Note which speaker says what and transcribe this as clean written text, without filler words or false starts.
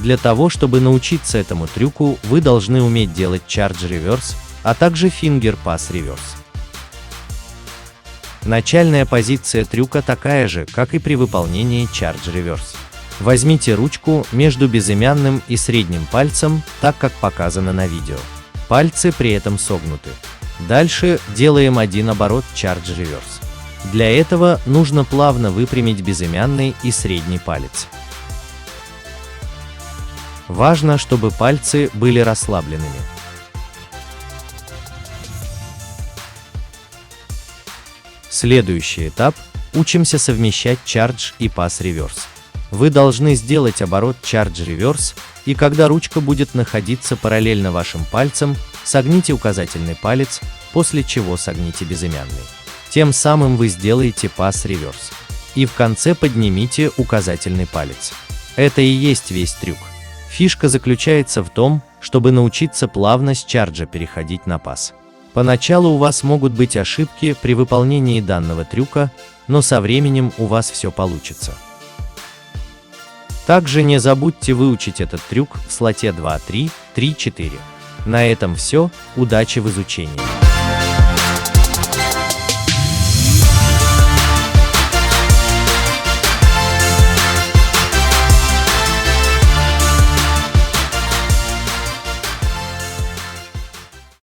Speaker 1: Для того, чтобы научиться этому трюку, вы должны уметь делать charge reverse, а также finger pass reverse. Начальная позиция трюка такая же, как и при выполнении charge reverse. Возьмите ручку между безымянным и средним пальцем, так как показано на видео. Пальцы при этом согнуты. Дальше делаем один оборот charge reverse. Для этого нужно плавно выпрямить безымянный и средний палец. Важно, чтобы пальцы были расслабленными. Следующий этап – учимся совмещать charge и pass reverse. Вы должны сделать оборот charge reverse, и когда ручка будет находиться параллельно вашим пальцам, согните указательный палец, после чего согните безымянный. Тем самым вы сделаете pass reverse. И в конце поднимите указательный палец. Это и есть весь трюк. Фишка заключается в том, чтобы научиться плавно с чарджа переходить на пас. Поначалу у вас могут быть ошибки при выполнении данного трюка, но со временем у вас все получится. Также не забудьте выучить этот трюк в слоте 2, 3, 3, 4. На этом все, удачи в изучении!